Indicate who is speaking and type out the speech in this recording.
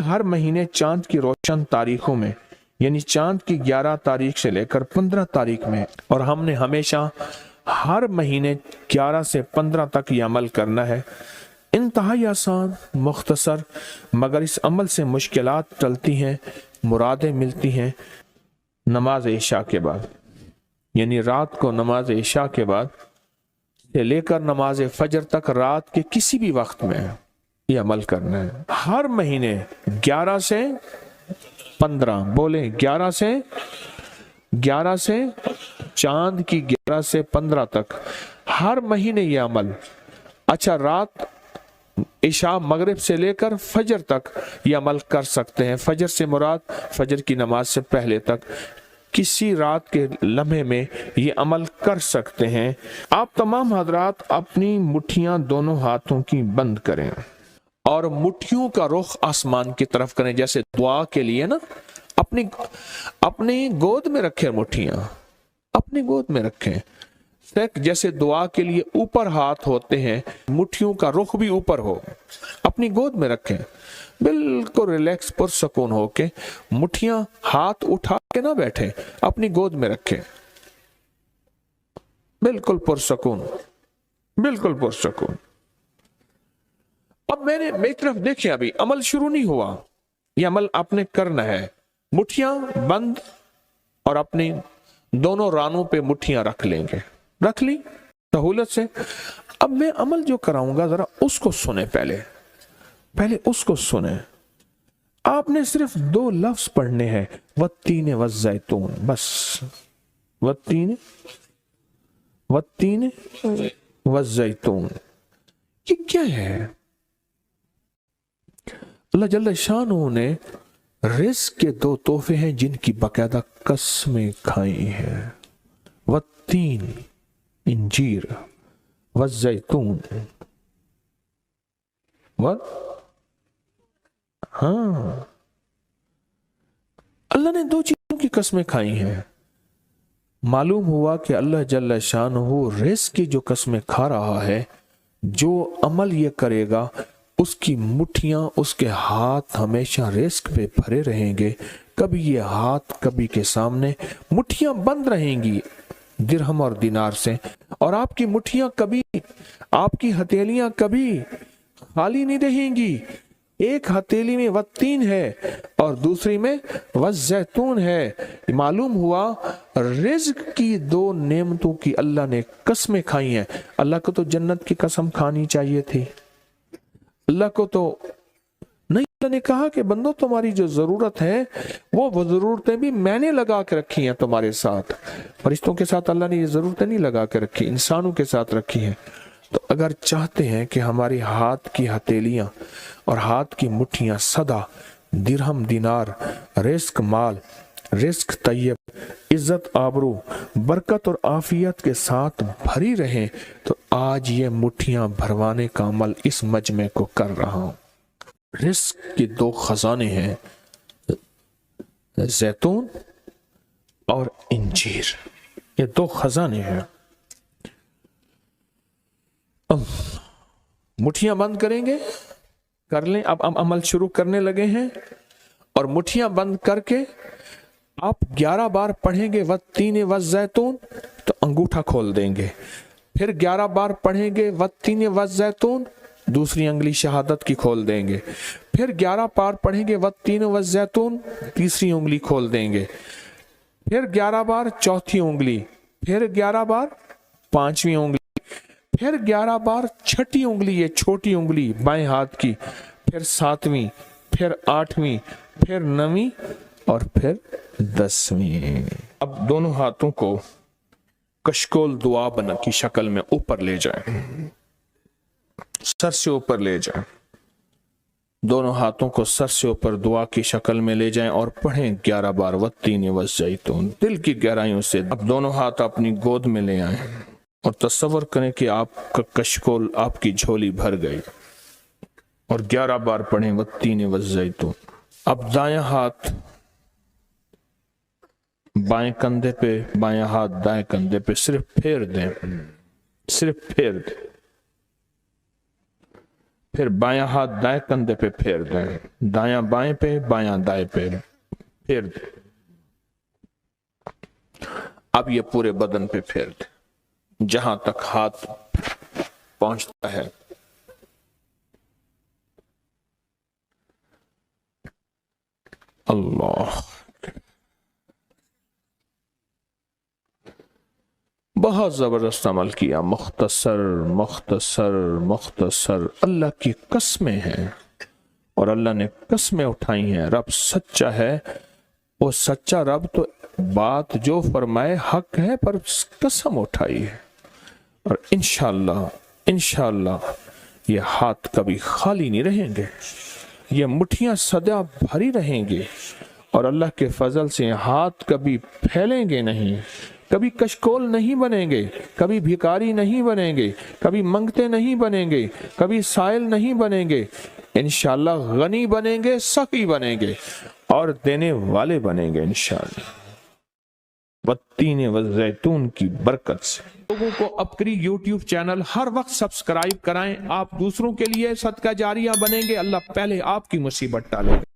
Speaker 1: हर महीने चांद की रोशन तारीखों में, यानी चांद की 11 तारीख से लेकर 15 तारीख में, और हमने हमेशा हर महीने 11 से 15 तक ये अमल करना है। इंतहाई आसान, मुख्तसर, मगर इस अमल से मुश्किलात टलती हैं, मुरादें मिलती हैं। नमाज इशा के बाद, यानी रात को नमाज इशा के बाद से लेकर नमाज फजर तक रात के किसी भी वक्त में ये अमल करना है। हर महीने 11 से 15, बोले 11 से चांद की 11 से 15 तक हर महीने ये अमल। अच्छा, रात इशा मगरिब से लेकर फजर तक ये अमल कर सकते हैं। फजर से मुराद फजर की नमाज से पहले तक किसी रात के लम्हे में ये अमल कर सकते हैं। आप तमाम हजरात अपनी मुट्ठियां दोनों हाथों की बंद करें और मुट्ठियों का रुख आसमान की तरफ करें, जैसे दुआ के लिए ना अपनी गोद में रखें, मुट्ठियां अपनी गोद में रखें। जैसे दुआ के लिए ऊपर हाथ होते हैं, मुट्ठियों का रुख भी ऊपर हो, अपनी गोद में रखें। बिल्कुल रिलैक्स पुरसकून होके, मुट्ठियां हाथ उठा के ना बैठे, अपनी गोद में रखें, बिल्कुल पुरसकून, बिल्कुल पुरसकून। अब मेरी तरफ देखें, अभी अमल शुरू नहीं हुआ, यह अमल आपने करना है। मुट्ठियां बंद और अपनी दोनों रानों पे मुट्ठियां रख लेंगे, रख ली सहूलत से। अब मैं अमल जो कराऊंगा जरा उसको सुने, पहले उसको सुने। आपने सिर्फ 2 लफ्ज पढ़ने हैं, वत्तीन वज़ैतून, बस वत्तीन वज़ैतून। ये क्या है? अल्लाह जल्ल शानहू ने रिज़्क़ के 2 तोहफे हैं जिनकी बाकायदा कसमें खाई हैं। वत्तीन इंजीर, वज़ैतून, हाँ, अल्लाह ने 2 चीजों की कसमें खाई हैं। मालूम हुआ कि अल्लाह जल्ल शानहू रिज़्क़ की जो कसमें खा रहा है, जो अमल ये करेगा उसकी मुट्ठियां, उसके हाथ हमेशा रिज़्क़ पे भरे रहेंगे। कभी ये हाथ कभी के सामने, मुट्ठियां बंद रहेंगी दिरहम और दिनार से, और आपकी मुट्ठियां कभी, आपकी हथेलियां कभी खाली नहीं रहेंगी। एक हथेली में वत्तीन है और दूसरी में वज़ैतून है। मालूम हुआ रिज़्क़ की 2 नेमतों की अल्लाह ने कसमें खाई हैं। अल्लाह को तो जन्नत की कसम खानी चाहिए थी, अल्लाह को तो नहीं। अल्लाह ने कहा कि बंदो, तुम्हारी जो जरूरत है वो जरूरतें भी मैंने लगा के रखी हैं तुम्हारे साथ। फरिश्तों के साथ अल्लाह ने ये जरूरतें नहीं लगा के रखी, इंसानों के साथ रखी हैं। तो अगर चाहते हैं कि हमारी हाथ की हथेलियां और हाथ की मुट्ठियां सदा दिरहम, दिनार, रिज़्क़ माल, रिज़्क़ तैयब, इज्जत, आबरू, बरकत और आफियत के साथ भरी रहें, तो आज ये मुट्ठियां भरवाने का अमल इस मजमे को कर रहा हूं। रिज़्क़ के 2 खजाने हैं, जैतून और इंजीर, ये 2 खजाने हैं। मुट्ठियां बंद करेंगे, कर लें। अब हम अमल शुरू करने लगे हैं, और मुट्ठियां बंद करके आप 11 बार पढ़ेंगे वत्तीन वज़ैतून, तो अंगूठा खोल देंगे। फिर 11 बार पढ़ेंगे वत्तीन वज़ैतून, दूसरी अंगली शहादत की खोल देंगे। फिर 11 बार पढ़ेंगे वत्तीन वज़ैतून, तीसरी उंगली खोल देंगे। फिर 11 बार चौथी उंगली, फिर 11 बार पांचवी उंगली, फिर 11 बार छठी उंगली, ये छोटी उंगली बाएं हाथ की, फिर 7वीं, फिर 8वीं, फिर 9वीं और फिर 10वीं। अब दोनों हाथों को कशकोल दुआ बना की शक्ल में ऊपर ले जाएं, सर से ऊपर ले जाएं। दोनों हाथों को सर से ऊपर दुआ की शक्ल में ले जाएं और पढ़ें 11 बार वत्तीन वज़ैतून, दिल की गहराइयों से। अब दोनों हाथ अपनी गोद में ले आएं और तस्वर करें कि आपका कशकोल, आपकी झोली भर गई, और 11 बार पढ़ें वत्तीन वज़ैतून। अब दायां हाथ बाएं कंधे पे, बायां हाथ दाएं कंधे पे, सिर्फ फेर दें, सिर्फ फेर दें। پھر بایاں ہاتھ دائیں کندھے پہ پھیر دیں، دایاں بائیں پہ، بایاں دائیں پہ پھیر دیں۔ اب یہ پورے بدن پہ پھیر دیں جہاں تک ہاتھ پہنچتا ہے۔ اللہ، بہت زبردست عمل کیا، مختصر مختصر مختصر۔ اللہ کی قسمیں ہیں اور اللہ نے قسمیں اٹھائی ہیں۔ رب سچا ہے، وہ سچا رب تو بات جو فرمائے حق ہے، پر قسم اٹھائی ہے۔ اور انشاءاللہ یہ ہاتھ کبھی خالی نہیں رہیں گے، یہ مٹھیاں سدا بھری رہیں گے، اور اللہ کے فضل سے ہاتھ کبھی پھیلیں گے نہیں، کبھی کشکول نہیں بنیں گے، کبھی بھکاری نہیں بنیں گے، کبھی منگتے نہیں بنیں گے، کبھی سائل نہیں بنیں گے، انشاءاللہ غنی بنیں گے، سخی بنیں گے اور دینے والے بنیں گے انشاءاللہ، والتین والزیتون کی برکت سے۔ لوگوں کو اپکری یوٹیوب چینل ہر وقت سبسکرائب کرائیں، آپ دوسروں کے لیے صدقہ جاریہ بنیں گے، اللہ پہلے آپ کی مصیبت ٹالے گا۔